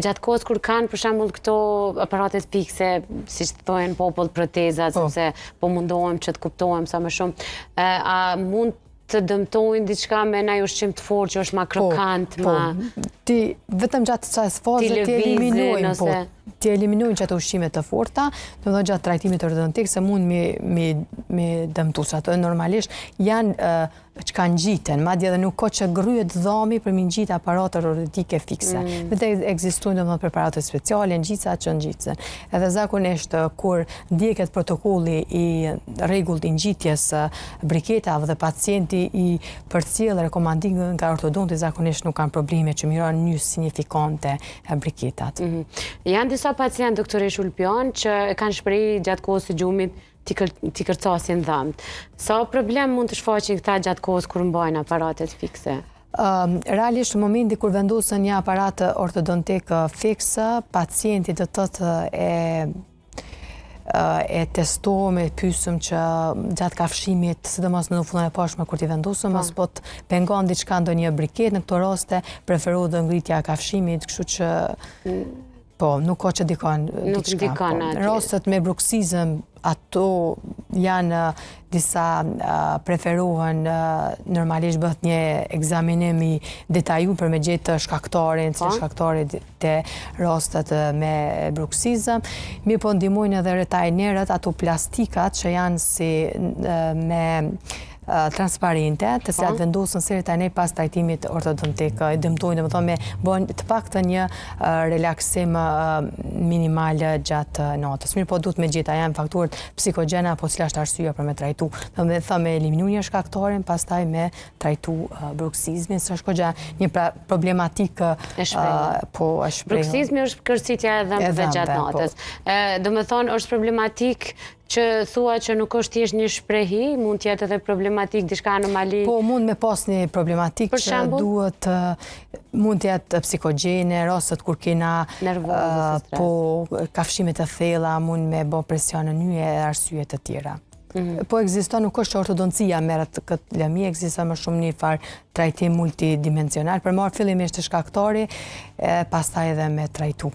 Gjatë kohës kur kanë për shembull këto aparatet fikse, siç thonë popull protezat, sepse po mundohem që të kuptohem sa më shumë, a mund të dëmtojnë diçka me ndaj ushqim të fortë që është ma krokant, ti vetëm gjatë kësaj faze ti eliminojnë që ato ushqime të forta, domethënë gjatë trajtimit ortodontik se mund me dëmtues. Ato normalisht janë që kanë ngjiten, madje edhe nuk ka që gryhet dhami për mi ngjit aparatet ortodontike fikse. Vetë ekzistojnë domethënë preparate speciale, ngjitsa që ngjitsen. Edhe zakonisht kur ndjeket protokolli i rregullt i ngjitjes briketave dhe pacienti i përcjell rekomandimin nga ortodonti, zakonisht nuk kanë probleme që mirojnë një signifikante briketat. Janë disa pacientë, doktoresh Ulpion, që kanë shprehë gjatë kohës së gjumit t'i kërcasin dhëmt. Sa problem mund të shfaqin këta gjatë kohës kur mbajnë aparatet fikse? Realisht në momenti kur vendosen një aparat ortodontik fikse, pacienti do të thotë e testohem, e pyesëm që gjatë kafshimit, sidomos në fundon e pashme kur t'i vendosëm, mos po të pengon diçka ndonjë briket, në këto raste preferohet ngritja e kafshimit, kështu që nuk ka që dikon diçka. Rastet me bruksizëm, ato janë disa preferohen, normalisht bëhet një ekzaminim i detaju për me gjetë shkaktarin, shkaktarit të rastet me bruksizëm. Mirë po ndihmojnë edhe retajnerët, ato plastikat që janë si me transparente, të cilat vendosen seri tani pas trajtimit ortodontik, dëmtojnë, domethënë me bën të paktën një relaksim minimal gjatë natës. Mirë po duhet me gjetë a janë faktorët psikogjene apo cila është arsyeja për me trajtu. Domethënë me eliminu një shkaktarin, pastaj me trajtu bruksizmin, se është goxha një problematik e shprehur. Bruksizmi është kërcitja e dhëmbëve gjatë natës. Domethënë është problematik që thua që nuk është thjesht një shprehi, mund të jetë edhe problematik, diçka anomali? Po, mund me pas një problematik që duhet, mund të jetë psikogjene, rastet kur kena kafshimet e thella, mund me bë presion në një e arsye të tjera. Po ekziston, nuk është që ortodoncia merret këtë lëmi, ekziston më shumë një farë trajtim multidimensional, për marrë fillimisht të shkaktari, pastaj edhe me trajtu.